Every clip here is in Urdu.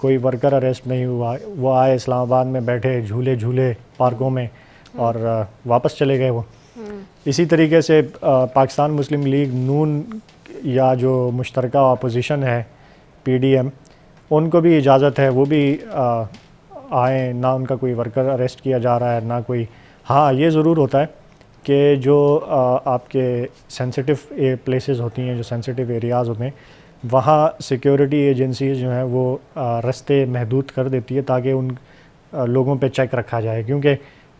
کوئی ورکر اریسٹ نہیں ہوا. وہ آئے اسلام آباد میں بیٹھے جھولے پارکوں میں اور واپس چلے گئے وہ. اسی طریقے سے پاکستان مسلم لیگ نون یا جو مشترکہ اپوزیشن ہے PDM, ان کو بھی اجازت ہے وہ بھی آئیں, نہ ان کا کوئی ورکر اریسٹ کیا جا رہا ہے نہ کوئی. ہاں یہ ضرور ہوتا ہے کہ جو آپ کے سینسٹیو پلیسز ہوتی ہیں, جو سینسٹیو ایریاز ہوتے ہیں, وہاں سیکیورٹی ایجنسیز جو ہیں وہ رستے محدود کر دیتی ہے تاکہ ان لوگوں پہ چیک رکھا جائے, کیونکہ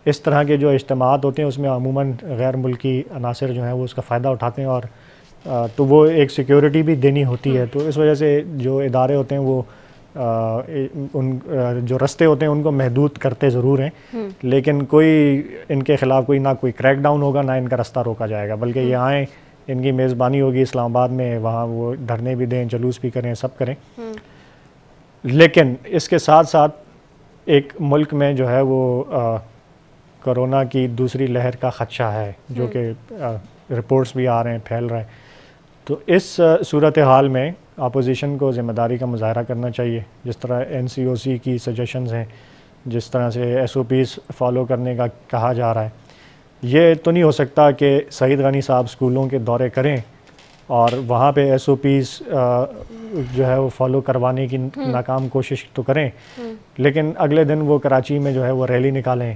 اس طرح کے جو اجتماعات ہوتے ہیں اس میں عموماً غیر ملکی عناصر جو ہیں وہ اس کا فائدہ اٹھاتے ہیں, اور تو وہ ایک سیکیورٹی بھی دینی ہوتی ہے. تو اس وجہ سے جو ادارے ہوتے ہیں وہ ان جو رستے ہوتے ہیں ان کو محدود کرتے ضرور ہیں, لیکن کوئی ان کے خلاف کوئی نہ کوئی کریک ڈاؤن ہوگا نہ ان کا رستہ روکا جائے گا, بلکہ یہ آئیں, ان کی میزبانی ہوگی اسلام آباد میں, وہاں وہ دھرنے بھی دیں, جلوس بھی کریں, سب کریں. لیکن اس کے ساتھ ساتھ ایک ملک میں جو ہے وہ کرونا کی دوسری لہر کا خدشہ ہے, جو کہ رپورٹس بھی آ رہے ہیں, پھیل رہے ہیں. تو اس صورتحال میں اپوزیشن کو ذمہ داری کا مظاہرہ کرنا چاہیے, جس طرح NCOC کی سجیشنز ہیں, جس طرح سے SOPs فالو کرنے کا کہا جا رہا ہے. یہ تو نہیں ہو سکتا کہ سعید غنی صاحب اسکولوں کے دورے کریں اور وہاں پہ SOPs جو ہے وہ فالو کروانے کی ناکام کوشش تو کریں, لیکن اگلے دن وہ کراچی میں جو ہے وہ ریلی نکالیں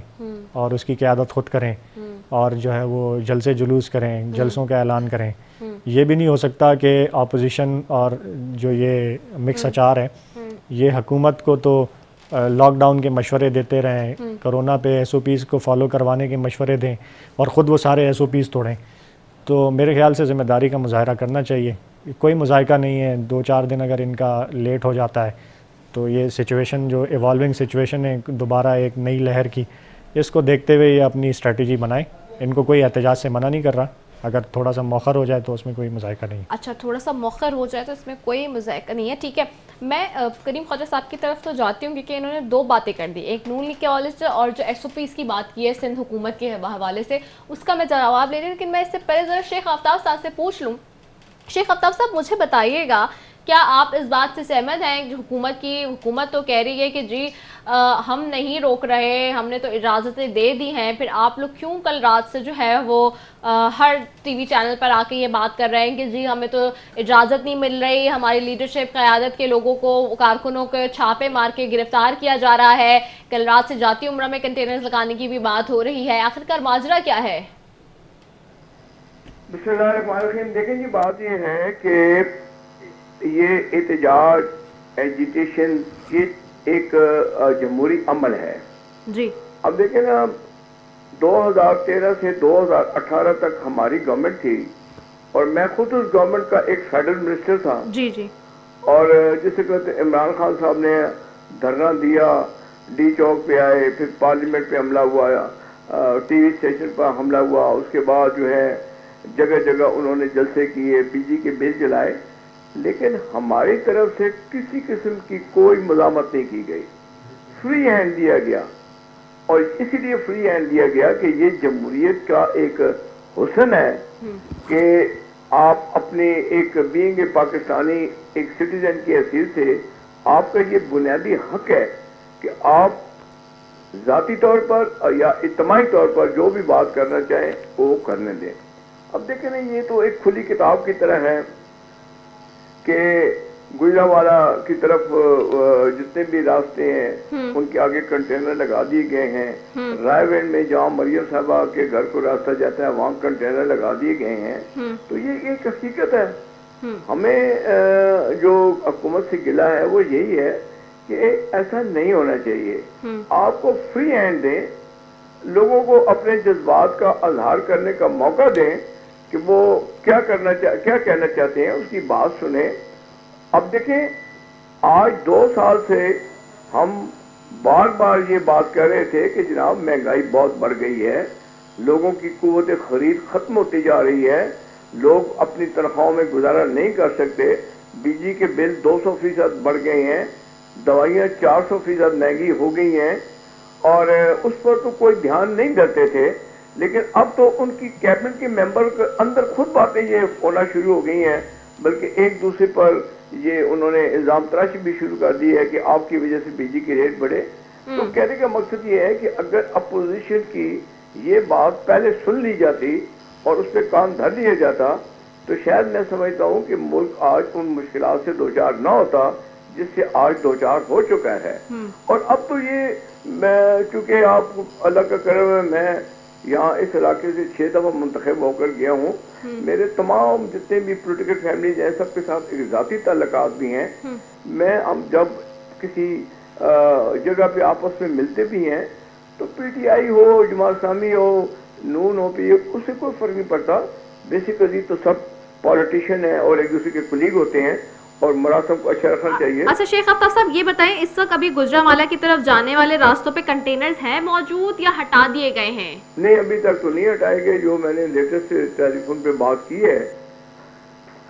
اور اس کی قیادت خود کریں اور جو ہے وہ جلسے جلوس کریں, جلسوں کا اعلان کریں. یہ بھی نہیں ہو سکتا کہ اپوزیشن اور جو یہ مکس اچار ہے یہ حکومت کو تو لاک ڈاؤن کے مشورے دیتے رہیں, کرونا پہ SOPs کو فالو کروانے کے مشورے دیں اور خود وہ سارے SOPs توڑیں. تو میرے خیال سے ذمہ داری کا مظاہرہ کرنا چاہیے. کوئی مذائقہ نہیں ہے, 2-4 دن اگر ان کا لیٹ ہو جاتا ہے تو یہ سچویشن جو ایوالونگ سچویشن ہے دوبارہ ایک نئی لہر کی, اس کو دیکھتے ہوئے یہ اپنی اسٹریٹجی بنائیں. ان کو کوئی احتجاج سے منع نہیں کر رہا, اگر تھوڑا سا مؤخر ہو جائے تو اس میں کوئی مذائقہ نہیں. اچھا, تھوڑا سا مؤخر ہو جائے تو اس میں کوئی مذائقہ نہیں ہے, ٹھیک ہے. میں کریم خواجہ صاحب کی طرف تو جاتی ہوں کیونکہ انہوں نے 2 باتیں کر دی, ایک نون لیگ کے حوالے سے اور جو SOPs کی بات کی ہے سندھ حکومت کے حوالے سے, اس کا میں جواب لے رہی ہوں. لیکن میں اس سے پہلے ذرا شیخ آفتاب صاحب سے پوچھ لوں. شیخ آفتاب صاحب مجھے بتائیے گا, کیا آپ اس بات سے سہمت ہیں کہ حکومت تو کہہ رہی ہے کہ جی ہم نہیں روک رہے, ہم نے تو اجازتیں دے دی ہیں, پھر آپ لوگ کیوں کل رات سے جو ہے وہ ہر TV چینل پر آ کے یہ بات کر رہے ہیں کہ جی ہمیں تو اجازت نہیں مل رہی, ہماری لیڈرشپ قیادت کے لوگوں کو, کارکنوں کو چھاپے مار کے گرفتار کیا جا رہا ہے, کل رات سے جاتی عمرہ میں کنٹینرز لگانے کی بھی بات ہو رہی ہے, آخرکار ماجرا کیا ہے؟ بسم اللہ الرحمن الرحیم. دیکھیں جی, بات یہ ہے کہ یہ احتجاج ایجیٹیشن یہ ایک جمہوری عمل ہے جی. اب دیکھیں نا, 2013 سے 2018 تک ہماری گورنمنٹ تھی اور میں خود اس گورنمنٹ کا ایک فیڈرل منسٹر تھا. جی جی. اور جسے کہتے عمران خان صاحب نے دھرنا دیا, ڈی چوک پہ آئے, پھر پارلیمنٹ پہ حملہ ہوا, TV اسٹیشن پر حملہ ہوا, اس کے بعد جو ہے جگہ جگہ انہوں نے جلسے کیے, BG کے بل جلائے, لیکن ہماری طرف سے کسی قسم کی کوئی مزاحمت نہیں کی گئی. فری ہینڈ دیا گیا, اور اسی لیے فری ہینڈ دیا گیا کہ یہ جمہوریت کا ایک حسن ہے کہ آپ اپنے ایک بینگ اے پاکستانی ایک سٹیزن کی حیثیت سے آپ کا یہ بنیادی حق ہے کہ آپ ذاتی طور پر یا اجتماعی طور پر جو بھی بات کرنا چاہیں وہ کرنے دیں. اب دیکھیں نا, یہ تو ایک کھلی کتاب کی طرح ہے کہ گجرانوالہ کی طرف جتنے بھی راستے ہیں ان کے آگے کنٹینر لگا دیے گئے ہیں, رائے وینڈ میں جہاں مریم صاحبہ کے گھر کو راستہ جاتا ہے وہاں کنٹینر لگا دیے گئے ہیں. تو یہ ایک حقیقت ہے. ہمیں جو حکومت سے گلہ ہے وہ یہی ہے کہ ایسا نہیں ہونا چاہیے. آپ کو فری ہینڈ دیں, لوگوں کو اپنے جذبات کا اظہار کرنے کا موقع دیں کہ وہ کیا کہنا چاہتے ہیں, اس کی بات سنیں. اب دیکھیں, آج 2 سال سے ہم بار بار یہ بات کر رہے تھے کہ جناب مہنگائی بہت بڑھ گئی ہے, لوگوں کی قوت خرید ختم ہوتی جا رہی ہے, لوگ اپنی تنخواہوں میں گزارا نہیں کر سکتے, BG کے بل 200% بڑھ گئے ہیں, دوائیاں 400% مہنگی ہو گئی ہیں, اور اس پر تو کوئی دھیان نہیں دیتے تھے. لیکن اب تو ان کی کیبنٹ کے ممبر کے اندر خود باتیں یہ ہونا شروع ہو گئی ہیں, بلکہ ایک دوسرے پر یہ انہوں نے الزام تراشی بھی شروع کر دی ہے کہ آپ کی وجہ سے بجلی کی ریٹ بڑھے. تو کہنے کا مقصد یہ ہے کہ اگر اپوزیشن کی یہ بات پہلے سن لی جاتی اور اس پہ کام دھر دیا جاتا تو شاید میں سمجھتا ہوں کہ ملک آج ان مشکلات سے دوچار نہ ہوتا جس سے آج دوچار ہو چکا ہے. اور اب تو یہ میں چونکہ آپ اللہ کا کرم ہے میں یہاں اس علاقے سے 6 دفعہ منتخب ہو کر گیا ہوں. میرے تمام جتنے بھی پولیٹیکل فیملیز ہیں سب کے ساتھ ایک ذاتی تعلقات بھی ہیں. میں ہم جب کسی جگہ پہ آپس میں ملتے بھی ہیں تو پی ٹی آئی ہو, جماعت اسلامی ہو, نون ہو, پی اس سے کوئی فرق نہیں پڑتا. بیسیکلی تو سب پالیٹیشین ہیں اور ایک دوسرے کے کلیگ ہوتے ہیں اور مراسم کو اچھا رکھنا چاہیے. اچھا شیخ آفتاب صاحب یہ بتائیں اس وقت ابھی گجرانوالہ کی طرف جانے والے راستوں پہ کنٹینرز ہیں موجود یا ہٹا دیے گئے ہیں؟ نہیں ابھی تک تو نہیں ہٹائے گئے. جو میں نے لیٹسٹ ٹیلی فون پہ بات کی ہے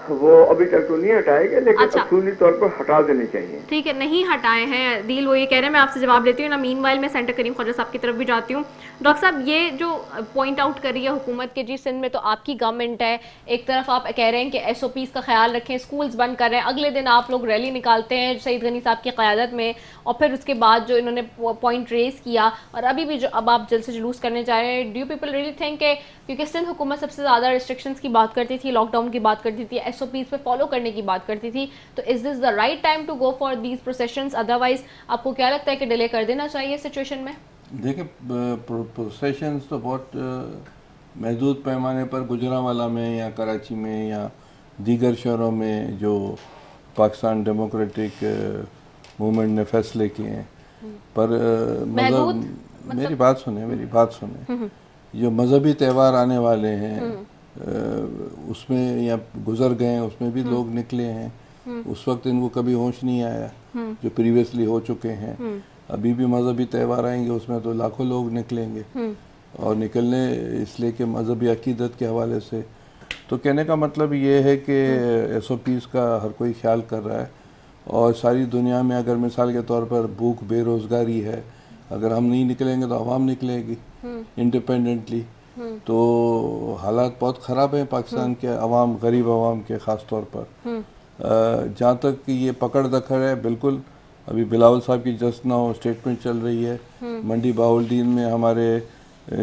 وہ ابھی تک تو نہیں ہٹائے گئے لیکن اصولی طور پر ہٹا دینے چاہیے. ٹھیک ہے, نہیں ہٹائے ہیں دیل وہ یہ کہہ رہے ہیں. میں آپ سے جواب لیتی ہوں نا. مین وائل میں سینٹر کریم خواجہ صاحب کی طرف بھی جاتی ہوں. ڈاکٹر صاحب یہ جو پوائنٹ آؤٹ کر رہی ہے حکومت کے جی سندھ میں تو آپ کی گورنمنٹ ہے, ایک طرف آپ کہہ رہے ہیں کہ ایس او پیز کا خیال رکھیں, اسکولز بند کر رہے ہیں, اگلے دن آپ لوگ ریلی نکالتے ہیں سعید غنی صاحب کی قیادت میں, اور پھر اس کے بعد جو انہوں نے پوائنٹ ریز کیا اور ابھی بھی جو اب آپ جلد سے جلوس کرنے جا رہے ہیں, do you people really think کہ کیونکہ سندھ حکومت سب سے زیادہ ریسٹرکشنز کی بات کرتی تھی, لاک ڈاؤن کی بات کرتی تھی, ایس او پیز پہ فالو کرنے کی بات کرتی تھی, تو is this the right time to go for these processions? Otherwise آپ کو کیا لگتا ہے کہ ڈیلے کر دینا چاہیے سچویشن میں؟ دیکھیں پروسیشنز تو بہت محدود پیمانے پر گجرانوالہ میں یا کراچی میں یا دیگر شہروں میں جو پاکستان ڈیموکریٹک موومنٹ نے فیصلے کیے ہیں, پر میری بات سنیں جو مذہبی تہوار آنے والے ہیں اس میں یا گزر گئے ہیں اس میں بھی لوگ نکلے ہیں. اس وقت ان کو کبھی ہوش نہیں آیا جو پریویسلی ہو چکے ہیں. ابھی بھی مذہبی تہوار آئیں گے اس میں تو لاکھوں لوگ نکلیں گے, اور نکلنے اس لیے کہ مذہبی عقیدت کے حوالے سے. تو کہنے کا مطلب یہ ہے کہ ایس او پیز کا ہر کوئی خیال کر رہا ہے, اور ساری دنیا میں اگر مثال کے طور پر بھوک بے روزگاری ہے, اگر ہم نہیں نکلیں گے تو عوام نکلے گی انڈیپینڈنٹلی. تو حالات بہت خراب ہیں پاکستان کے عوام, غریب عوام کے خاص طور پر. جہاں تک کہ یہ پکڑ دکڑ ہے, بالکل ابھی بلاول صاحب کی جسٹ ناؤ اسٹیٹمنٹ چل رہی ہے. منڈی باولدین میں ہمارے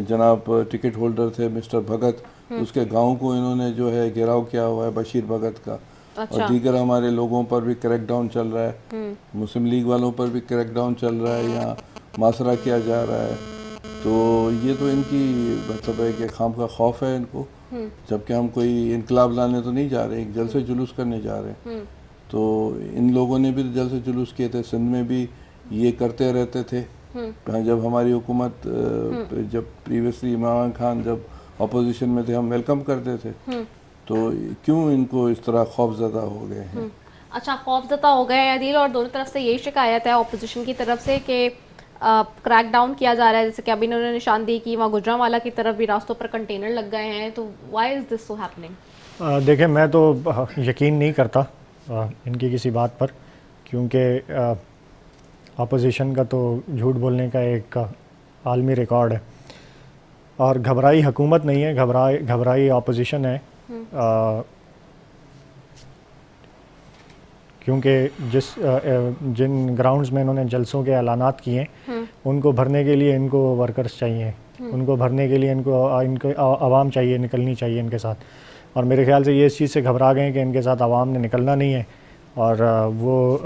جناب ٹکٹ ہولڈر تھے مسٹر بھگت, اس کے گاؤں کو انہوں نے جو ہے گھیراؤ کیا ہوا ہے بشیر بھگت کا, اور دیگر ہمارے لوگوں پر بھی کریک ڈاؤن چل رہا ہے, مسلم لیگ والوں پر بھی کریک ڈاؤن چل رہا ہے, یہاں محاصرہ کیا جا رہا ہے. تو یہ تو ان کی مطلب ہے کہ خام کا خوف ہے ان کو, جبکہ ہم کوئی انقلاب لانے تو نہیں جا رہے, ایک جلسے جلوس کرنے جا رہے ہیں. تو ان لوگوں نے بھی جلسے جلوس کیے تھے, سندھ میں بھی یہ کرتے رہتے تھے. جب ہماری حکومت جب پریویسلی عمران خان جب اپوزیشن میں تھے ہم ویلکم کرتے تھے, تو کیوں ان کو اس طرح خوف زدہ ہو گئے ہیں؟ اچھا خوف زدہ ہو گئے ہیں عدیل, اور دونوں طرف سے یہی شکایت ہے اپوزیشن کی طرف سے کہ کریک ڈاؤن کیا جا رہا ہے, جیسے کہ ابھی انہوں نے نشاندہی کی وہاں گجرانوالہ کی طرف بھی راستوں پر کنٹینر لگ گئے ہیں. تو وائی از دس سو ہیپننگ؟ دیکھیں میں تو یقین نہیں کرتا ان کی کسی بات پر, کیونکہ اپوزیشن کا تو جھوٹ بولنے کا ایک عالمی ریکارڈ ہے, اور گھبرائی حکومت نہیں ہے, گھبرائی اپوزیشن ہے. کیونکہ جن گراؤنڈز میں انہوں نے جلسوں کے اعلانات کیے ہیں ان کو بھرنے کے لیے ان کو ورکرز چاہیے, ان کو بھرنے کے لیے ان کو عوام چاہیے, نکلنی چاہیے ان کے ساتھ. اور میرے خیال سے یہ اس چیز سے گھبرا گئے ہیں کہ ان کے ساتھ عوام نے نکلنا نہیں ہے, اور وہ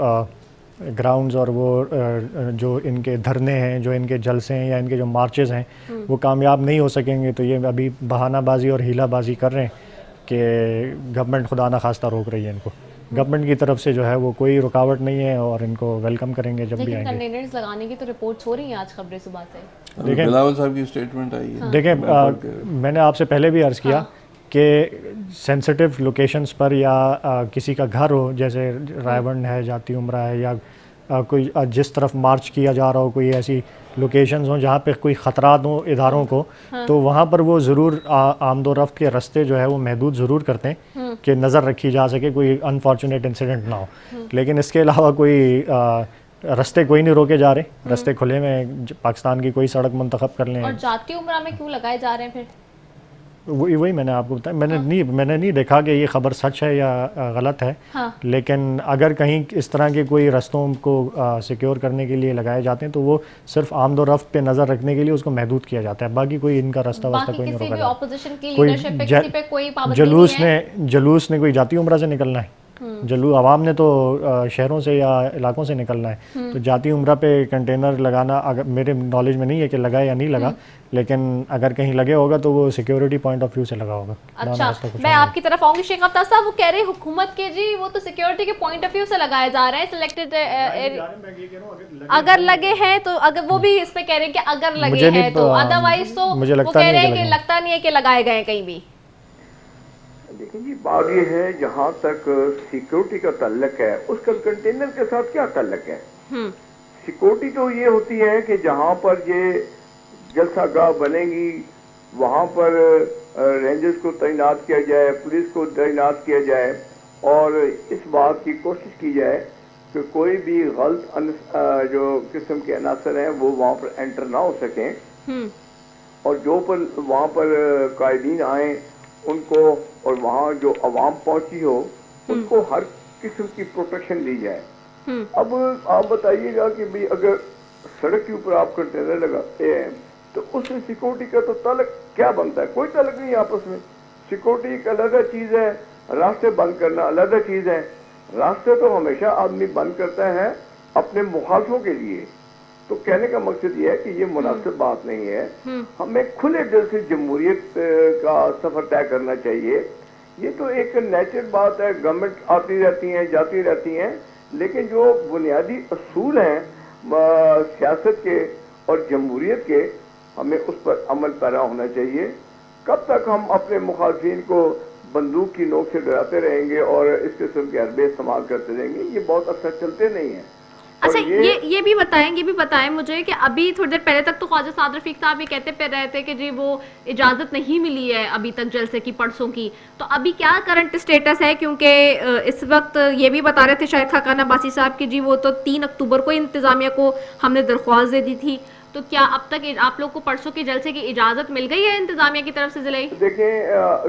گراؤنڈز اور وہ جو ان کے دھرنے ہیں, جو ان کے جلسے ہیں یا ان کے جو مارچز ہیں وہ کامیاب نہیں ہو سکیں گے. تو یہ ابھی بہانہ بازی اور ہیلہ بازی کر رہے ہیں کہ گورنمنٹ خدا نخواستہ روک رہی ہے ان کو. گورنمنٹ کی طرف سے جو ہے وہ کوئی رکاوٹ نہیں ہے, اور ان کو ویلکم کریں گے جب بھی آئیں گے. کنٹینرز لگانے کی تو رپورٹس ہو رہی ہیں آج خبریں صبح سے. دیکھیں بلاول صاحب کی اسٹیٹمنٹ آئی ہے. دیکھیں میں نے آپ سے پہلے بھی عرض کیا کہ سینسٹیو لوکیشنز پر یا کسی کا گھر ہو, جیسے رائے ہے, جاتی عمرہ ہے, یا کوئی جس طرف مارچ کیا جا رہا ہو, کوئی ایسی لوکیشنز ہوں جہاں پہ کوئی خطرات ہوں اداروں کو, تو وہاں پر وہ ضرور آمد و رفت کے راستے جو ہے وہ محدود ضرور کرتے ہیں کہ نظر رکھی جا سکے, کوئی انفارچونیٹ انسیڈنٹ نہ ہو. لیکن اس کے علاوہ کوئی رستے کوئی نہیں روکے جا رہے, رستے کھلے میں پاکستان کی کوئی سڑک منتخب کر لیں. اور جاتی عمرہ میں کیوں لگائے جا رہے ہیں پھر؟ وہی میں نے آپ کو بتایا، میں نے نہیں دیکھا کہ یہ خبر سچ ہے یا غلط ہے، لیکن اگر کہیں اس طرح کے کوئی رستوں کو سیکیور کرنے کے لیے لگائے جاتے ہیں تو وہ صرف آمد و رفت پہ نظر رکھنے کے لیے اس کو محدود کیا جاتا ہے، باقی کوئی ان کا رستہ واسطہ کوئی نہیں روکا جاتا۔ جلوس نے کوئی جاتی عمرہ سے نکلنا ہے، عوام نے تو شہروں سے یا علاقوں سے نکلنا ہے، تو جاتی عمرہ پہ کنٹینر لگانا اگر میرے نالج میں نہیں ہے کہ لگا یا نہیں لگا، لیکن اگر کہیں لگے ہوگا تو وہ سیکیورٹی پوائنٹ آف ویو سے لگا ہوگا۔ اچھا، میں آپ کی طرف آؤں گی شیخ آفتاب صاحب، وہ کہہ رہے حکومت کے جی وہ تو سیکیورٹی کے پوائنٹ آف ویو سے لگائے جا رہے ہیں سلیکٹڈ، اگر لگے ہیں تو اگر وہ بھی اس پہ کہہ رہے ہیں کہ اگر لگے ہیں تو، ادروائز تو وہ کہہ رہے ہیں کہ لگتا نہیں ہے کہ لگائے گئے کہیں بھی۔ دیکھیں جی، بات یہ ہے جہاں تک سیکیورٹی کا تعلق ہے اس کا کنٹینر کے ساتھ کیا تعلق ہے؟ سیکیورٹی تو یہ ہوتی ہے کہ جہاں پر یہ جلسہ گاہ بنے گی وہاں پر رینجرز کو تعینات کیا جائے، پولیس کو تعینات کیا جائے، اور اس بات کی کوشش کی جائے کہ کوئی بھی غلط جو قسم کے عناصر ہیں وہ وہاں پر انٹر نہ ہو سکیں، اور جو وہاں پر قائدین آئیں ان کو، اور وہاں جو عوام پہنچی ہو ان کو ہر قسم کی پروٹیکشن دی جائے۔ اب آپ بتائیے گا کہ بھی اگر سڑک کے اوپر آپ کنٹینر لگاتے ہیں تو اس میں سیکورٹی کا تو تعلق کیا بنتا ہے؟ کوئی تعلق نہیں آپس میں۔ سیکورٹی ایک علیحدہ چیز ہے، راستے بند کرنا علیحدہ چیز ہے۔ راستے تو ہمیشہ آدمی بند کرتا ہے اپنے مخالفوں کے لیے، تو کہنے کا مقصد یہ ہے کہ یہ مناسب بات نہیں ہے۔ ہمیں کھلے دل سے جمہوریت کا سفر طے کرنا چاہیے۔ یہ تو ایک نیچرل بات ہے، گورنمنٹ آتی رہتی ہیں جاتی رہتی ہیں، لیکن جو بنیادی اصول ہیں سیاست کے اور جمہوریت کے، ہمیں اس پر عمل پیرا ہونا چاہیے۔ کب تک ہم اپنے مخالفین کو بندوق کی نوک سے ڈراتے رہیں گے اور اس قسم کے حربے استعمال کرتے رہیں گے؟ یہ بہت عرصہ چلتے نہیں ہیں۔ اچھا، یہ بھی بتائیں مجھے کہ ابھی تھوڑی دیر پہلے تک تو خواجہ سعد رفیق صاحب یہ کہتے پہ رہے تھے کہ جی وہ اجازت نہیں ملی ہے ابھی تک جلسے کی پرسوں کی، تو ابھی کیا کرنٹ اسٹیٹس ہے؟ کیونکہ اس وقت یہ بھی بتا رہے تھے شاید خاقان عباسی صاحب کہ جی وہ تو 3 اکتوبر کو انتظامیہ کو ہم نے درخواست دے دی تھی، تو کیا اب تک آپ لوگ کو پرسوں کے جلسے کی اجازت مل گئی ہے انتظامیہ کی طرف سے ضلعی؟ دیکھیں،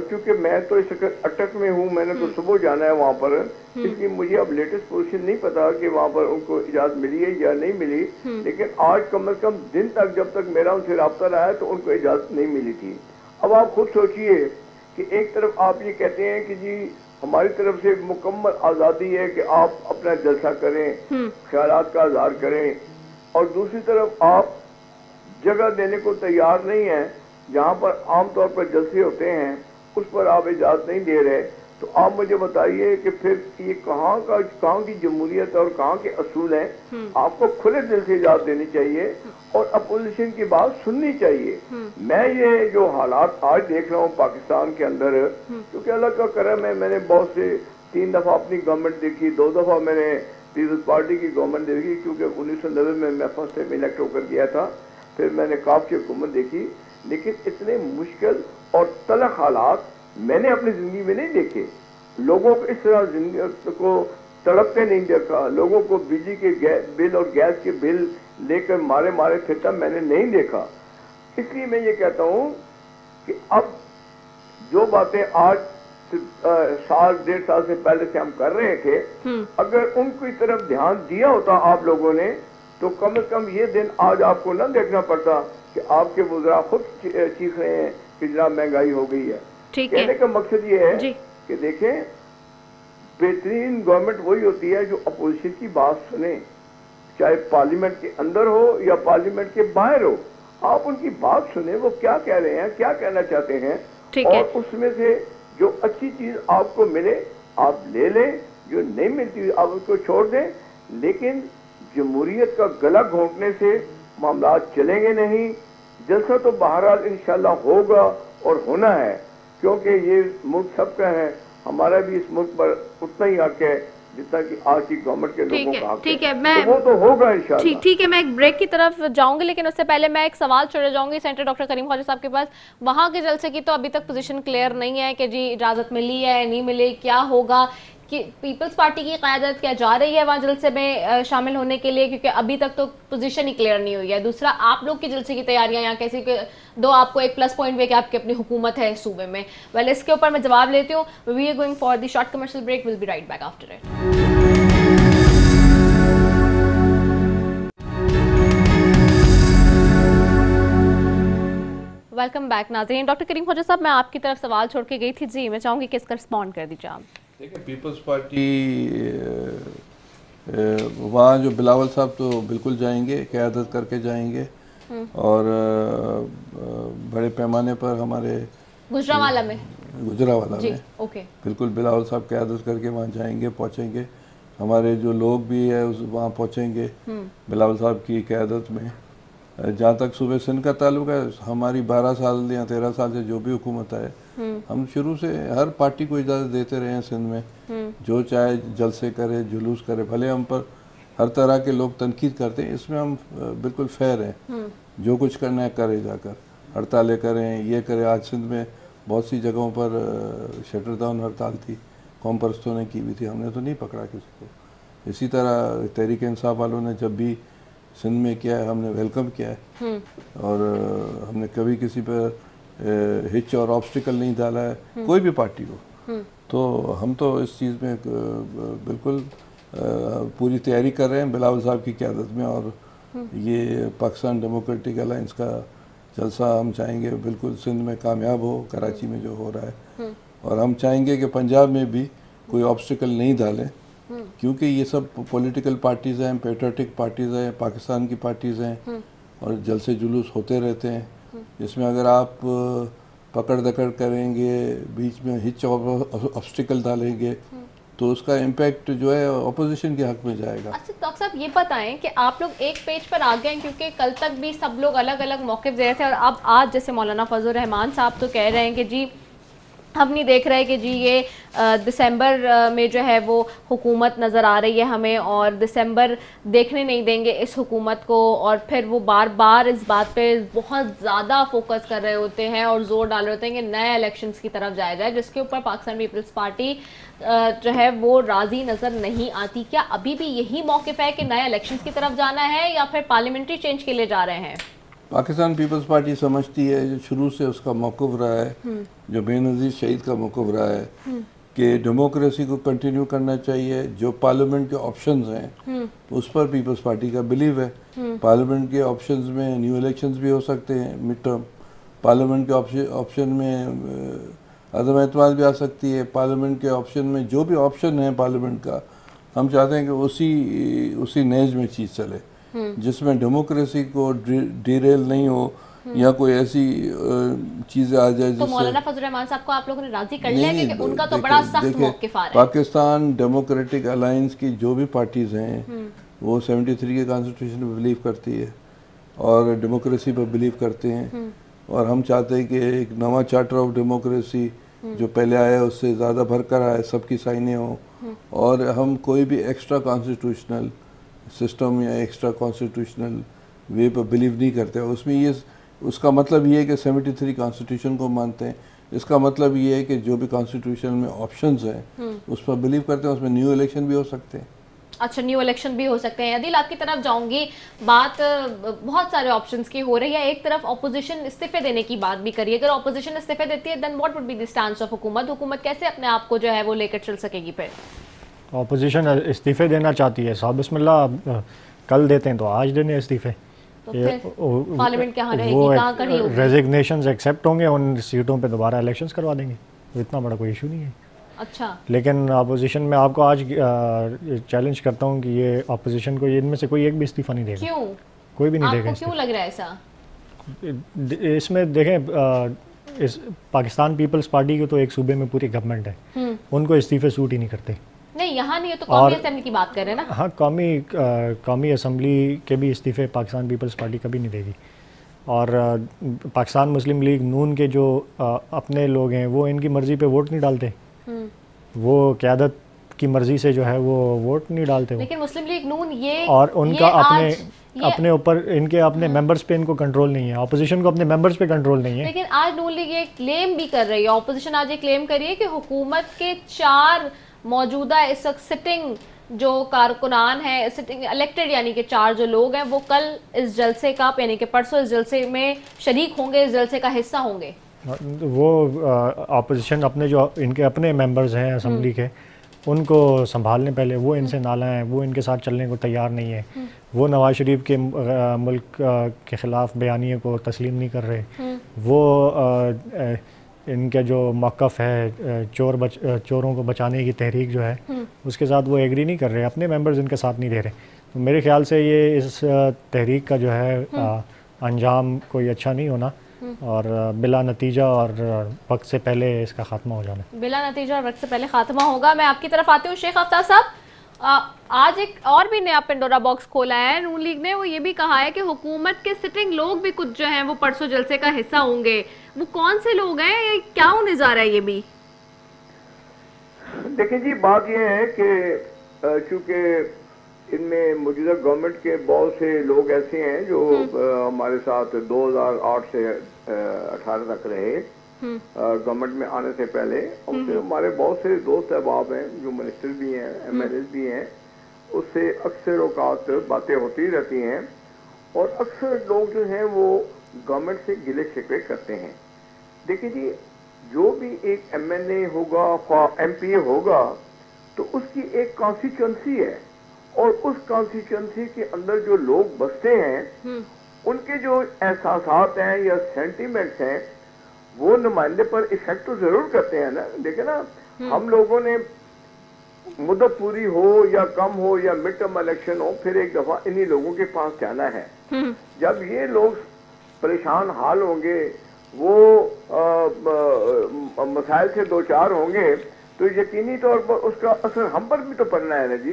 کیونکہ میں تو اس اٹک میں ہوں، میں نے تو صبح جانا ہے وہاں پر، اس لیے مجھے اب لیٹسٹ پوزیشن نہیں پتا کہ وہاں پر ان کو اجازت ملی ہے یا نہیں ملی، لیکن آج کم از کم دن تک جب تک میرا ان سے رابطہ رہا ہے تو ان کو اجازت نہیں ملی تھی۔ اب آپ خود سوچئے کہ ایک طرف آپ یہ کہتے ہیں کہ جی ہماری طرف سے مکمل آزادی ہے کہ آپ اپنا جلسہ کریں، خیالات کا اظہار کریں، اور دوسری طرف آپ جگہ دینے کو تیار نہیں ہیں، جہاں پر عام طور پر جلسے ہوتے ہیں اس پر آپ اجازت نہیں دے رہے، تو آپ مجھے بتائیے کہ پھر یہ کہاں کی جمہوریت اور کہاں کے اصول ہیں؟ آپ کو کھلے دل سے اجازت دینی چاہیے اور اپوزیشن کی بات سننی چاہیے۔ میں یہ جو حالات آج دیکھ رہا ہوں پاکستان کے اندر، کیونکہ اللہ کا کرم ہے، میں نے بہت سے 3 دفعہ اپنی گورنمنٹ دیکھی، 2 دفعہ میں نے پیپلز پارٹی کی گورنمنٹ دیکھی، کیونکہ 1990 میں فرسٹ ٹائم الیکٹ ہو کر گیا تھا، پھر میں نے کاف کی حکومت دیکھی، لیکن اتنے مشکل اور تلخ حالات میں نے اپنی زندگی میں نہیں دیکھے۔ لوگوں کو اس طرح زندگی کو تڑپتے نہیں دیکھا، لوگوں کو بجلی کے بل اور گیس کے بل لے کر مارے پھرتا میں نے نہیں دیکھا۔ اس لیے میں یہ کہتا ہوں کہ اب جو باتیں آج 1.5 سال سے پہلے سے ہم کر رہے تھے، اگر ان کی طرف دھیان دیا ہوتا آپ لوگوں نے تو کم از کم یہ دن آج آپ کو نہ دیکھنا پڑتا کہ آپ کے وزراء خود چیخ رہے ہیں کہ جناب مہنگائی ہو گئی ہے۔ کہنے کا مقصد یہ ہے کہ دیکھیں، بہترین گورنمنٹ وہی ہوتی ہے جو اپوزیشن کی بات سنے، چاہے پارلیمنٹ کے اندر ہو یا پارلیمنٹ کے باہر ہو، آپ ان کی بات سنیں، وہ کیا کہہ رہے ہیں، کیا کہنا چاہتے ہیں، اور اس میں سے جو اچھی چیز آپ کو ملے آپ لے لیں، جو نہیں ملتی آپ اس کو چھوڑ دیں، لیکن جمہوریت کا گلا گھونٹنے سے معاملات چلیں گے نہیں۔ جلسہ تو بہرحال انشاءاللہ ہوگا اور ہونا ہے، کیونکہ یہ ملک سب کا ہے، ہمارا بھی اس ملک پر اتنا ہی حق ہے جتنا کہ آج کی گورنمنٹ کے لوگوں کا حق ہے، وہ تو ہوگا انشاءاللہ۔ ٹھیک ہے، میں ایک بریک کی طرف جاؤں گی، لیکن اس سے پہلے میں ایک سوال چھوڑے جاؤں گی سینٹر ڈاکٹر کریم خواجہ صاحب کے پاس۔ وہاں کے جلسے کی تو ابھی تک پوزیشن کلیئر نہیں ہے کہ جی اجازت ملی ہے نہیں ملی، کیا ہوگا، کہ پیپلز پارٹی کی قیادت کیا جا رہی ہے وہاں جلسے میں شامل ہونے کے لیے؟ کیونکہ ابھی تک تو پوزیشن ہی کلیئر نہیں ہوئی ہے. دوسرا آپ لوگ کی جلسے کی تیاریاں یہاں کیسی دو آپ کو ایک پلس پوائنٹ بھی ہے کہ آپ کی اپنی حکومت ہے صوبے میں. ویل اس کے اوپر میں جواب لیتی ہوں. We are going for the short commercial break. Will be right back after it. Welcome back ناظرین. ڈاکٹر کریم خواجہ صاحب میں آپ کی طرف سوال چھوڑ کے گئی تھی. جی میں چاہوں گی کہ اس کا رسپونڈ کر دیجیے آپ. دیکھیں پیپلز پارٹی وہاں جو بلاول صاحب تو بالکل جائیں گے, قیادت کر کے جائیں گے, اور بڑے پیمانے پر ہمارے گجرانوالہ میں بالکل بلاول صاحب قیادت کر کے وہاں جائیں گے, پہنچیں گے. ہمارے جو لوگ بھی ہیں وہاں پہنچیں گے بلاول صاحب کی قیادت میں. جہاں تک صوبہ سندھ کا تعلق ہے, ہماری 12 سال یا 13 سال سے جو بھی حکومت ہے, ہم شروع سے ہر پارٹی کو اجازت دیتے رہے ہیں سندھ میں, جو چاہے جلسے کرے, جلوس کرے. بھلے ہم پر ہر طرح کے لوگ تنقید کرتے ہیں, اس میں ہم بالکل فیئر ہیں. جو کچھ کرنا ہے کرے, جا کر ہڑتالیں کریں, یہ کریں. آج سندھ میں بہت سی جگہوں پر شٹر ڈاؤن ہڑتال تھی, قوم پرستوں نے کی ہوئی تھی, ہم نے تو نہیں پکڑا کسی کو. اسی طرح تحریک انصاف والوں نے جب بھی سندھ میں کیا ہے, ہم نے ویلکم کیا ہے, اور ہم نے کبھی کسی پر ہچ اور آبسٹیکل نہیں ڈالا ہے, کوئی بھی پارٹی ہو. تو ہم تو اس چیز میں بالکل پوری تیاری کر رہے ہیں بلاول صاحب کی قیادت میں. اور یہ پاکستان ڈیموکریٹک الائنس کا جلسہ ہم چاہیں گے بالکل سندھ میں کامیاب ہو, کراچی میں جو ہو رہا ہے. اور ہم چاہیں گے کہ پنجاب میں بھی کوئی آبسٹیکل نہیں ڈالیں, کیونکہ یہ سب پولیٹیکل پارٹیز ہیں, پیٹریوٹک پارٹیز ہیں, پاکستان کی پارٹیز ہیں, اور جلسے جلوس ہوتے رہتے ہیں. اس میں اگر آپ پکڑ دکڑ کریں گے, بیچ میں ہچ آبسٹیکل ڈالیں گے, تو اس کا امپیکٹ جو ہے اپوزیشن کے حق میں جائے گا. اچھا ڈاکٹر صاحب یہ بتائیں کہ آپ لوگ ایک پیج پر آ گئے ہیں, کیونکہ کل تک بھی سب لوگ الگ الگ موقف دے رہے تھے, اور اب آج جیسے مولانا فضل الرحمان صاحب تو کہہ رہے ہیں کہ جی ہم نہیں دیکھ رہے کہ جی یہ دسمبر میں جو ہے وہ حکومت نظر آ رہی ہے ہمیں, اور دسمبر دیکھنے نہیں دیں گے اس حکومت کو. اور پھر وہ بار بار اس بات پہ بہت زیادہ فوکس کر رہے ہوتے ہیں اور زور ڈال رہے ہوتے ہیں کہ نئے الیکشنز کی طرف جایا جائے, جس کے اوپر پاکستان پیپلز پارٹی جو ہے وہ راضی نظر نہیں آتی. کیا ابھی بھی یہی موقف ہے کہ نئے الیکشنز کی طرف جانا ہے, یا پھر پارلیمنٹری چینج کے لیے جا رہے ہیں؟ پاکستان پیپلز پارٹی سمجھتی ہے, جو شروع سے اس کا موقف رہا ہے, جو بے نظیر شہید کا موقف رہا ہے, کہ ڈیموکریسی کو کنٹینیو کرنا چاہیے. جو پارلیمنٹ کے آپشنز ہیں اس پر پیپلز پارٹی کا بلیو ہے. پارلیمنٹ کے آپشنز میں نیو الیکشنز بھی ہو سکتے ہیں, مڈ ٹرم. پارلیمنٹ کے آپشن میں عدم اعتماد بھی آ سکتی ہے. پارلیمنٹ کے آپشن میں جو بھی آپشن ہے پارلیمنٹ کا, ہم چاہتے ہیں کہ اسی نیز میں چیز چلے, جس میں ڈیموکریسی کو ڈیریل نہیں ہو یا کوئی ایسی چیزیں آ جائے. تو مولانا فضل الرحمان صاحب کو آپ لوگوں نے راضی کر لیا کہ ان کا تو بڑا سخت موقف آ رہا ہے. پاکستان ڈیموکریٹک الائنس کی جو بھی پارٹیز ہیں وہ 73 کے کانسٹیٹیوشن پہ بلیو کرتی ہے اور ڈیموکریسی پر بلیو کرتے ہیں. اور ہم چاہتے ہیں کہ ایک نواں چارٹر آف ڈیموکریسی جو پہلے آیا اس سے زیادہ بھر کر آئے, سب کی سائنیں ہوں, اور ہم کوئی بھی ایکسٹرا کانسٹیٹیوشنل سسٹم یا ایکسٹرا کانسٹیٹیوشنل وے پر بلیو نہیں کرتے. اس میں اس کا مطلب یہ ہے کہ 73 کانسٹیٹیوشن کو مانتے ہیں. اس کا مطلب یہ ہے کہ جو بھی کانسٹیٹیوشن میں آپشنز ہیں اس پر بلیو کرتے ہیں. اس میں نیو الیکشن بھی ہو سکتے ہیں. اچھا, نیو الیکشن بھی ہو سکتے ہیں. عدیل آپ کی طرف جاؤں گی. بات بہت سارے آپشنز کی ہو رہی ہے. ایک طرف اپوزیشن استعفے دینے کی بات بھی کری ہے. اگر اپوزیشن استعفے دیتی ہے then what would be the stance of حکومت کیسے اپنے آپ کو جو ہے وہ لے کر چل سکے گی؟ پھر اپوزیشن استعفے دینا چاہتی ہے, صاحب بسم اللہ کل دیتے ہیں تو آج دینے استعفے. پارلیمنٹ کہاں رہے گی, کہاں کھڑی ہوگی؟ ریزگنیشنز ایکسیپٹ ہوں گے, ان سیٹوں پہ دوبارہ الیکشنز کروا دیں گے. اتنا بڑا کوئی ایشو نہیں ہے. اچھا, لیکن اپوزیشن میں آپ کو آج چیلنج کرتا ہوں کہ یہ اپوزیشن کو ان میں سے کوئی ایک بھی استعفیٰ نہیں دے گا. کیوں؟ کوئی بھی نہیں دے گا. کیوں لگ رہا ہے ایسا؟ اس میں دیکھیں, پاکستان پیپلز پارٹی کو تو ایک صوبے میں پوری گورنمنٹ ہے, ان کو استعفے سوٹ ہی نہیں کرتے. نہیں یہاں نہیں ہے تو قومی اسمبلی کی بات کر رہے ہیں نا. ہاں, قومی اسمبلی کے بھی استعفے پاکستان پیپلز پارٹی کبھی نہیں دے گی. اور پاکستان مسلم لیگ نون کے جو اپنے لوگ ہیں وہ ان کی مرضی پہ ووٹ نہیں ڈالتے, وہ قیادت کی مرضی سے جو ہے وہ ووٹ نہیں ڈالتے. لیکن مسلم لیگ نون یہ اور ان کا اپنے اوپر ان کے اپنے ممبرز پہ ان کو کنٹرول نہیں ہے. اپوزیشن کو اپنے ممبرز پہ کنٹرول نہیں ہے. لیکن آج نون لیگ یہ کلیم بھی کر رہی ہے, اپوزیشن آج یہ کلیم کر رہی ہے کہ حکومت کے 4 موجودہ اس وقت سٹنگ جو کارکنان ہیں, سٹنگ الیکٹڈ یعنی کہ 4 جو لوگ ہیں, وہ کل اس جلسے کا یعنی کہ پرسوں اس جلسے میں شریک ہوں گے, اس جلسے کا حصہ ہوں گے؟ وہ اپوزیشن اپنے جو ان کے اپنے ممبرز ہیں اسمبلی کے, ان کو سنبھالنے پہلے, وہ ان سے نالاں ہیں, وہ ان کے ساتھ چلنے کو تیار نہیں ہے, وہ نواز شریف کے ملک کے خلاف بیانیے کو تسلیم نہیں کر رہے, وہ ان کا جو موقف ہے چوروں کو بچانے کی تحریک جو ہے اس کے ساتھ وہ ایگری نہیں کر رہے, اپنے ممبرز ان کے ساتھ نہیں دے رہے. تو میرے خیال سے یہ اس تحریک کا جو ہے انجام کوئی اچھا نہیں ہونا, اور بلا نتیجہ اور وقت سے پہلے اس کا خاتمہ ہو جانا, بلا نتیجہ اور وقت سے پہلے خاتمہ ہوگا. میں آپ کی طرف آتی ہوں شیخ آفتاب صاحب. آج ایک اور بھی نیا پنڈورا باکس کھولا ہے نون لیگ نے, وہ یہ بھی کہا ہے کہ حکومت کے سٹنگ لوگ بھی کچھ جو ہیں وہ پرسوں جلسے کا حصہ ہوں گے. وہ کون سے لوگ ہیں, کیا ہونے جا رہا ہے یہ بھی؟ دیکھیں جی, بات یہ ہے کہ چونکہ ان میں موجودہ گورنمنٹ کے بہت سے لوگ ایسے ہیں جو ہمارے ساتھ 2008 سے 18 تک رہے گورنمنٹ میں آنے سے پہلے, ان سے ہمارے بہت سے دوست احباب ہیں جو منسٹر بھی ہیں, ایم ایل اے بھی ہیں, اس سے اکثر اوقات باتیں ہوتی رہتی ہیں, اور اکثر لوگ جو ہیں وہ گورنمنٹ سے گلے شکوے کرتے ہیں. دیکھیں جی, جو بھی ایک ایم ایل اے ہوگا, ایم پی اے ہوگا, تو اس کی ایک کانسٹیچوئنسی ہے, اور اس کانسٹیچوئنسی کے اندر جو لوگ بستے ہیں ان کے جو احساسات ہیں یا سینٹیمنٹس ہیں وہ نمائندے پر افیکٹ تو ضرور کرتے ہیں نا. دیکھیں نا, ہم لوگوں نے مدت پوری ہو یا کم ہو یا مڈ ٹرم الیکشن ہو, پھر ایک دفعہ انہی لوگوں کے پاس جانا ہے. جب یہ لوگ پریشان حال ہوں گے, وہ مسائل سے دوچار ہوں گے, تو یقینی طور پر اس کا اثر ہم پر بھی تو پڑنا ہے نا جی.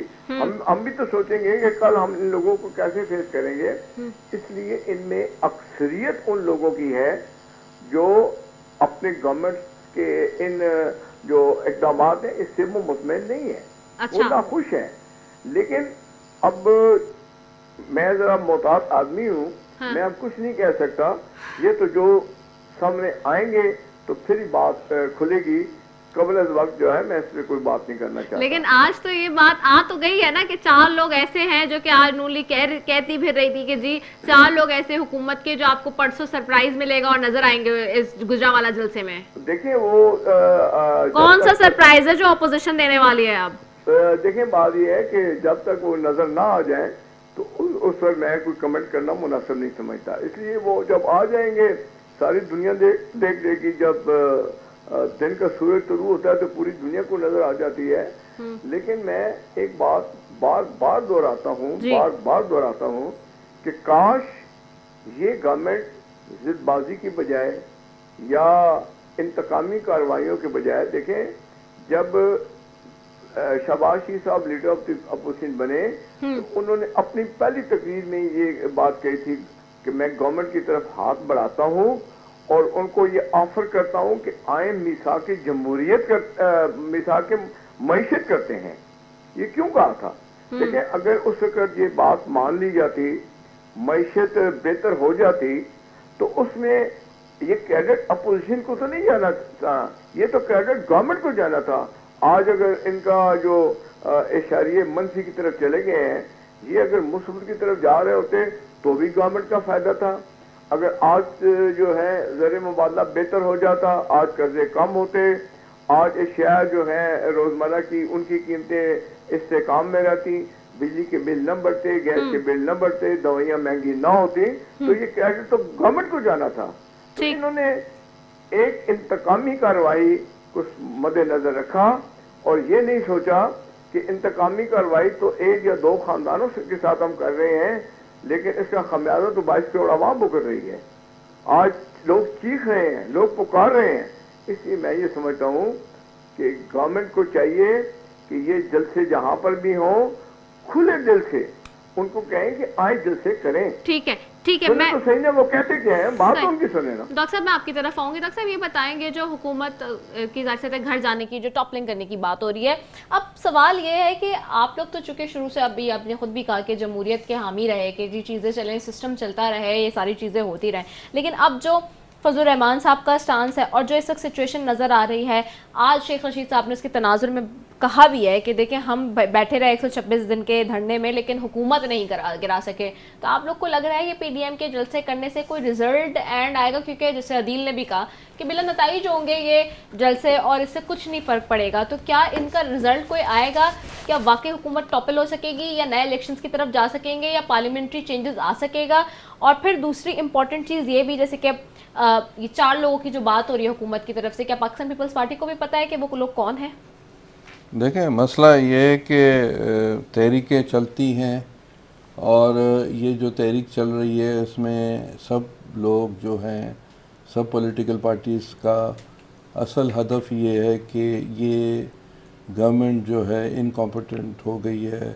ہم بھی تو سوچیں گے کہ کل ہم ان لوگوں کو کیسے فیس کریں گے. اس لیے ان میں اکثریت ان لوگوں کی ہے جو اپنے گورنمنٹ کے ان جو اقدامات ہیں اس سے وہ مطمئن نہیں ہے, وہ ناخوش ہیں. لیکن اب میں ذرا محتاط آدمی ہوں, میں اب کچھ نہیں کہہ سکتا. یہ تو جو سامنے آئیں گے تو پھر ہی بات کھلے گی. قبل از وقت جو ہے میں اس پہ کوئی بات نہیں کرنا چاہتا. لیکن آج تو یہ بات آ تو گئی ہے نا کہ 4 لوگ ایسے ہیں جو کہ آج نون لیگ کہتی پھر رہی تھی کہ جی 4 لوگ ایسے حکومت کے جو آپ کو پرسوں سرپرائز ملے گا اور نظر آئیں گے اس گجرانوالہ جلسے میں. دیکھیں وہ کون سا سرپرائز ہے جو اپوزیشن دینے والی ہے؟ اب دیکھیں بات یہ ہے کہ جب تک وہ نظر نہ آ جائیں تو اس پر میں کوئی کمنٹ کرنا مناسب نہیں سمجھتا. اس لیے وہ جب آ جائیں گے ساری دنیا دیکھ لے گی. جب دن کا سورج طلوع ہوتا ہے تو پوری دنیا کو نظر آ جاتی ہے. لیکن میں ایک بات بار دہراتا ہوں کہ کاش یہ گورنمنٹ ضد بازی کی بجائے یا انتقامی کارروائیوں کے بجائے, دیکھیں جب شہباز شریف صاحب لیڈر آف دی اپوزیشن بنے تو انہوں نے اپنی پہلی تقریر میں یہ بات کہی تھی کہ میں گورنمنٹ کی طرف ہاتھ بڑھاتا ہوں اور ان کو یہ آفر کرتا ہوں کہ آئیں میثاق جمہوریت میثاق معیشت کرتے ہیں. یہ کیوں کہا تھا؟ دیکھیں اگر اس وقت یہ بات مان لی جاتی, معیشت بہتر ہو جاتی, تو اس میں یہ کریڈٹ اپوزیشن کو تو نہیں جانا تھا, یہ تو کریڈٹ گورنمنٹ کو جانا تھا. آج اگر ان کا جو اشاریے منفی کی طرف چلے گئے ہیں, یہ اگر مثبت کی طرف جا رہے ہوتے تو بھی گورنمنٹ کا فائدہ تھا. اگر آج جو ہے زر مبادلہ بہتر ہو جاتا, آج قرضے کم ہوتے, آج اشیاء جو ہیں روزمرہ کی ان کی قیمتیں استحکام میں رہتی, بجلی کے بل نہ بڑھتے, گیس کے بل نہ بڑھتے, دوائیاں مہنگی نہ ہوتی, تو یہ کریڈٹ تو گورنمنٹ کو جانا تھا. تو انہوں نے ایک انتقامی کارروائی کو مد نظر رکھا اور یہ نہیں سوچا کہ انتقامی کارروائی تو 1 یا 2 خاندانوں کے ساتھ ہم کر رہے ہیں, لیکن اس کا خمیازہ تو 22 کروڑ عوام بھگت رہی ہے. آج لوگ چیخ رہے ہیں, لوگ پکار رہے ہیں. اس لیے میں یہ سمجھتا ہوں کہ گورنمنٹ کو چاہیے کہ یہ جلسے جہاں پر بھی ہوں کھلے دل سے ان کو کہیں کہ آئے جلسے کریں. ٹھیک ہے میں تو صحیح نا, وہ کہتے کیا ہیں, بات تو ان کی سنیں نا. ڈاکٹر صاحب میں آپ کی طرف آؤں گی. ڈاکٹر صاحب یہ بتائیں گے جو حکومت کی ظاہر سے گھر جانے کی جو ٹاپلنگ کرنے کی بات ہو رہی ہے, اب سوال یہ ہے کہ آپ لوگ تو چونکہ شروع سے ابھی آپ نے خود بھی کہا کہ جمہوریت کے حامی رہے کہ جی چیزیں چلیں, سسٹم چلتا رہے, یہ ساری چیزیں ہوتی رہیں, لیکن اب جو فضل الرحمان صاحب کا سٹانس ہے اور جو اس وقت سچویشن نظر آ رہی ہے, آج شیخ رشید صاحب نے اس کے تناظر میں کہا بھی ہے کہ دیکھیں ہم بیٹھے رہے 126 دن کے دھرنے میں لیکن حکومت نہیں گرا سکے. تو آپ لوگ کو لگ رہا ہے یہ پی ڈی ایم کے جلسے کرنے سے کوئی ریزلٹ اینڈ آئے گا؟ کیونکہ جیسے عدیل نے بھی کہا کہ بلا نتائج ہوں گے یہ جلسے اور اس سے کچھ نہیں فرق پڑے گا. تو کیا ان کا ریزلٹ کوئی آئے گا؟ کیا واقعی حکومت ٹاپل ہو سکے گی یا نئے الیکشنز کی طرف جا سکیں گے یا پارلیمنٹری چینجز آ سکے گا؟ اور پھر دوسری امپورٹنٹ چیز یہ بھی جیسے کہ یہ 4 لوگوں کی جو بات ہو رہی ہے حکومت کی طرف سے, کیا پاکستان پیپلز پارٹی کو بھی پتہ ہے کہ وہ لوگ کون ہیں؟ دیکھیں مسئلہ یہ ہے کہ تحریکیں چلتی ہیں اور یہ جو تحریک چل رہی ہے اس میں سب لوگ جو ہیں, سب پولیٹیکل پارٹیز کا اصل ہدف یہ ہے کہ یہ گورنمنٹ جو ہے انکمپیٹنٹ ہو گئی ہے,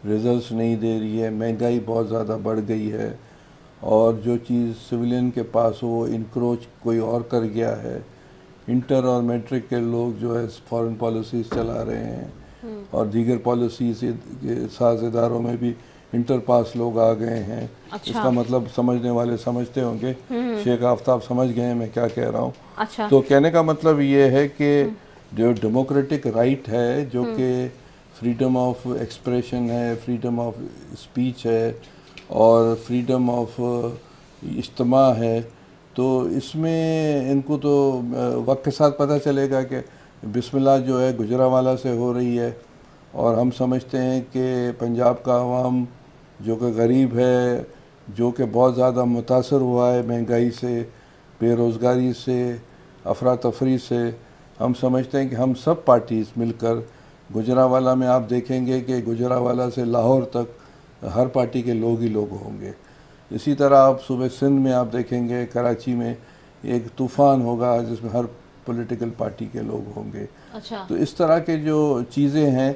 ریزلٹس نہیں دے رہی ہے, مہنگائی بہت زیادہ بڑھ گئی ہے اور جو چیز سویلین کے پاس ہو وہ انکروچ کوئی اور کر گیا ہے. انٹر اور میٹرک کے لوگ جو ہے فارن پالیسیز چلا رہے ہیں اور دیگر پالیسیز کے ساز اداروں میں بھی انٹر پاس لوگ آ گئے ہیں. اس کا مطلب سمجھنے والے سمجھتے ہوں گے, شیخ آفتاب سمجھ گئے ہیں میں کیا کہہ رہا ہوں. تو کہنے کا مطلب یہ ہے کہ جو ڈیموکریٹک رائٹ ہے, جو کہ فریڈم آف ایکسپریشن ہے, فریڈم آف اسپیچ ہے اور فریڈم آف اجتماع ہے, تو اس میں ان کو تو وقت کے ساتھ پتہ چلے گا کہ بسم اللہ جو ہے گجرانوالہ سے ہو رہی ہے اور ہم سمجھتے ہیں کہ پنجاب کا عوام جو کہ غریب ہے, جو کہ بہت زیادہ متاثر ہوا ہے مہنگائی سے, بے روزگاری سے, افراتفری سے, ہم سمجھتے ہیں کہ ہم سب پارٹیز مل کر گجرانوالہ میں آپ دیکھیں گے کہ گجرانوالہ سے لاہور تک ہر پارٹی کے لوگ ہی لوگ ہوں گے. اسی طرح آپ صوبے سندھ میں آپ دیکھیں گے کراچی میں ایک طوفان ہوگا جس میں ہر پولیٹیکل پارٹی کے لوگ ہوں گے. تو اس طرح کے جو چیزیں ہیں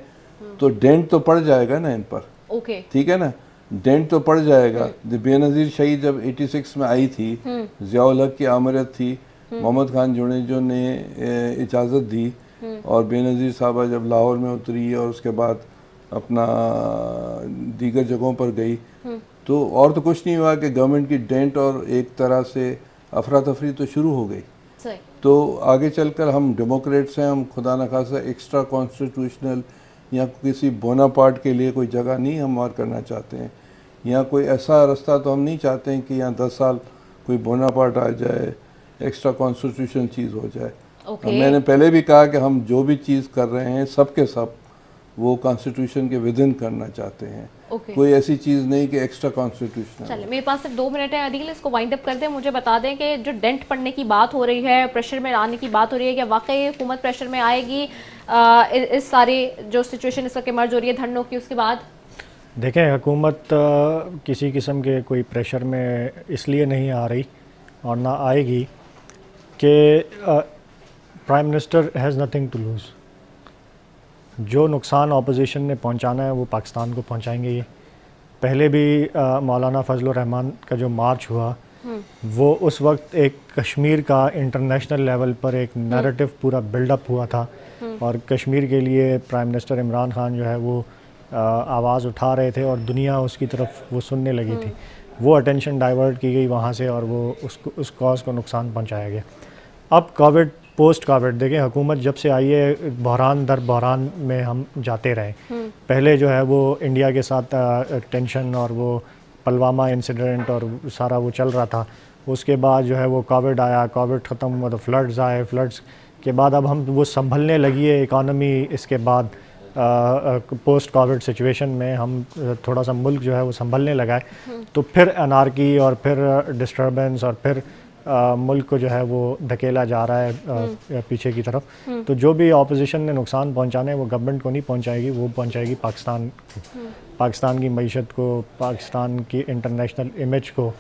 تو ڈینٹ تو پڑ جائے گا نا ان پر, ٹھیک ہے نا, ڈینٹ تو پڑ جائے گا. بے نظیر شہید جب 86 میں آئی تھی, ضیاء الحق کی آمرت تھی, محمد خان جونیجو نے اجازت دی اور بے نظیر صاحبہ جب لاہور میں اتری اور اس کے بعد اپنا دیگر جگہوں پر گئی تو اور تو کچھ نہیں ہوا کہ گورنمنٹ کی ڈینٹ اور ایک طرح سے افراتفری تو شروع ہو گئی. تو آگے چل کر ہم ڈیموکریٹس ہیں, ہم خدا نخواستہ ایکسٹرا کانسٹیٹیوشنل یا کسی بوناپارٹ کے لیے کوئی جگہ نہیں ہم اور کرنا چاہتے ہیں, یا کوئی ایسا رستہ تو ہم نہیں چاہتے ہیں کہ یہاں 10 سال کوئی بوناپارٹ آ جائے, ایکسٹرا کانسٹیٹیوشن چیز ہو جائے. میں نے پہلے بھی کہا کہ ہم جو بھی چیز کر رہے ہیں سب کے سب وہ کانسٹیٹیوشن کے ودن کرنا چاہتے ہیں, کوئی ایسی چیز نہیں کہ ایکسٹرا کانسٹیٹیوشن. چلیں میرے پاس صرف 2 منٹ ہیں عدیل, اس کو وائنڈ اپ کر دیں. مجھے بتا دیں کہ جو ڈینٹ پڑنے کی بات ہو رہی ہے, پریشر میں آنے کی بات ہو رہی ہے, کیا واقعی حکومت پریشر میں آئے گی اس ساری جو سچویشن اس وقت ایمرج ہو رہی ہے دھرنوں کی اس کے بعد؟ دیکھیں حکومت کسی قسم کے کوئی پریشر میں اس لیے نہیں آ رہی اور نہ آئے گی کہ prime minister has nothing to lose. جو نقصان اپوزیشن نے پہنچانا ہے وہ پاکستان کو پہنچائیں گے. یہ پہلے بھی مولانا فضل الرحمان کا جو مارچ ہوا وہ اس وقت ایک کشمیر کا انٹرنیشنل لیول پر ایک نیریٹو پورا بلڈ اپ ہوا تھا اور کشمیر کے لیے پرائم منسٹر عمران خان جو ہے وہ آواز اٹھا رہے تھے اور دنیا اس کی طرف وہ سننے لگی تھی. وہ اٹینشن ڈائیورٹ کی گئی وہاں سے اور وہ اس کاز کو نقصان پہنچایا گیا. اب کووڈ, پوسٹ کووڈ دیکھیں حکومت جب سے آئی ہے بحران در بحران میں ہم جاتے رہے. پہلے جو ہے وہ انڈیا کے ساتھ ٹینشن اور وہ پلوامہ انسیڈنٹ اور سارا وہ چل رہا تھا, اس کے بعد جو ہے وہ کووڈ آیا, کووڈ ختم ہوا تو فلڈز آئے, فلڈز کے بعد اب ہم وہ سنبھلنے لگی ہے اکانومی. اس کے بعد پوسٹ کووڈ سچویشن میں ہم تھوڑا سا ملک جو ہے وہ سنبھلنے لگا ہے, تو پھر انارکی اور پھر ڈسٹربنس اور پھر ملک کو جو ہے وہ دھکیلا جا رہا ہے پیچھے کی طرف. تو جو بھی اپوزیشن نے نقصان پہنچانا ہے وہ گورنمنٹ کو نہیں پہنچائے گی, وہ پہنچائے گی پاکستان کو, پاکستان کی معیشت کو, پاکستان کی انٹرنیشنل امیج کو.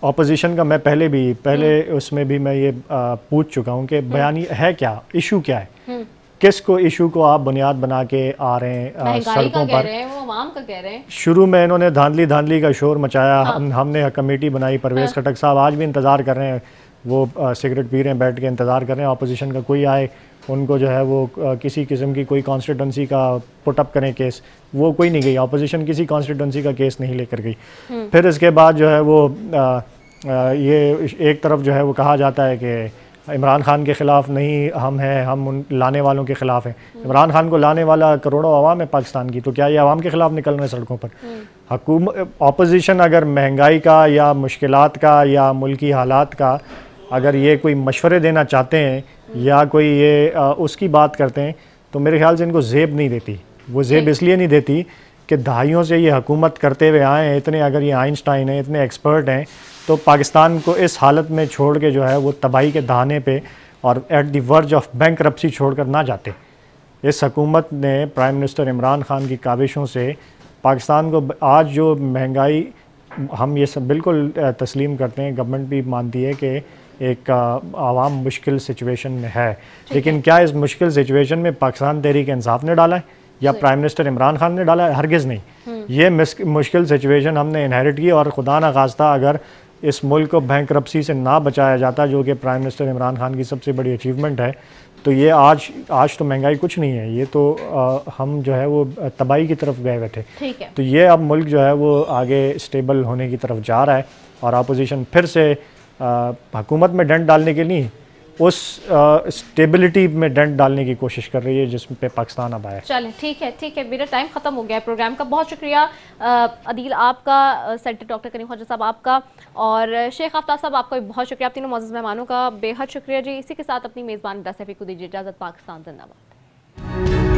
اپوزیشن کا میں پہلے اس میں بھی میں یہ پوچھ چکا ہوں کہ بیانی ہے کیا, ایشو کیا ہے, کس کو ایشو کو آپ بنیاد بنا کے آ رہے ہیں سڑکوں پر. شروع میں انہوں نے دھاندلی کا شور مچایا, ہم نے کمیٹی بنائی, پرویز خٹک صاحب آج بھی انتظار کر رہے ہیں, وہ سگریٹ پی رہے ہیں بیٹھ کے انتظار کر رہے ہیں اپوزیشن کا کوئی آئے ان کو جو ہے وہ کسی قسم کی کوئی کانسٹیٹوئنسی کا پٹ اپ کریں کیس, وہ کوئی نہیں گئی. اپوزیشن کسی کانسٹیٹوئنسی کا کیس نہیں لے کر گئی. پھر اس کے بعد جو ہے وہ یہ ایک طرف جو ہے وہ کہا جاتا ہے کہ عمران خان کے خلاف نہیں ہم ہیں، ہم ان لانے والوں کے خلاف ہیں. عمران خان کو لانے والا کروڑوں عوام ہے پاکستان کی، تو کیا یہ عوام کے خلاف نکل رہے ہیں سڑکوں پر؟ اپوزیشن اگر مہنگائی کا یا مشکلات کا یا ملکی حالات کا اگر یہ کوئی مشورے دینا چاہتے ہیں یا کوئی یہ اس کی بات کرتے ہیں تو میرے خیال سے ان کو زیب نہیں دیتی. وہ زیب اس لیے نہیں دیتی کہ دہائیوں سے یہ حکومت کرتے ہوئے آئے ہیں، اتنے اگر یہ آئنسٹائن ہیں، اتنے ایکسپرٹ ہیں، تو پاکستان کو اس حالت میں چھوڑ کے جو ہے وہ تباہی کے دہانے پہ اور ایٹ دی ورج آف بینکرپسی چھوڑ کر نہ جاتے. اس حکومت نے پرائم منسٹر عمران خان کی کاوشوں سے پاکستان کو آج جو مہنگائی، ہم یہ سب بالکل تسلیم کرتے ہیں، گورنمنٹ بھی مانتی ہے کہ ایک عوام مشکل سچویشن میں ہے، لیکن کیا اس مشکل سچویشن میں پاکستان تحریک انصاف نے ڈالا ہے یا پرائم منسٹر عمران خان نے ڈالا ہے؟ ہرگز نہیں. یہ مشکل سچویشن ہم نے انہیرٹ کی، اور خدا نخواستہ اگر اس ملک کو بینکرپسی سے نہ بچایا جاتا، جو کہ پرائم منسٹر عمران خان کی سب سے بڑی اچیومنٹ ہے، تو یہ آج تو مہنگائی کچھ نہیں ہے، یہ تو ہم جو ہے وہ تباہی کی طرف گئے ہوئے تھے. تو یہ اب ملک جو ہے وہ آگے اسٹیبل ہونے کی طرف جا رہا ہے، اور اپوزیشن پھر سے حکومت میں ڈنٹ ڈالنے کے لیے اس اسٹیبلٹی میں ڈنٹ ڈالنے کی کوشش کر رہی ہے جس پہ پاکستان اب آیا. چلیں ٹھیک ہے میرا ٹائم ختم ہو گیا ہے پروگرام کا. بہت شکریہ عدیل آپ کا، سینٹر ڈاکٹر کریم خواجہ صاحب آپ کا، اور شیخ آفتاب صاحب آپ کا بھی بہت شکریہ. آپ تینوں معزز مہمانوں کا بے حد شکریہ جی. اسی کے ساتھ اپنی میزبان رضا سیفی کو دیجیے اجازت. پاکستان زندہ باد.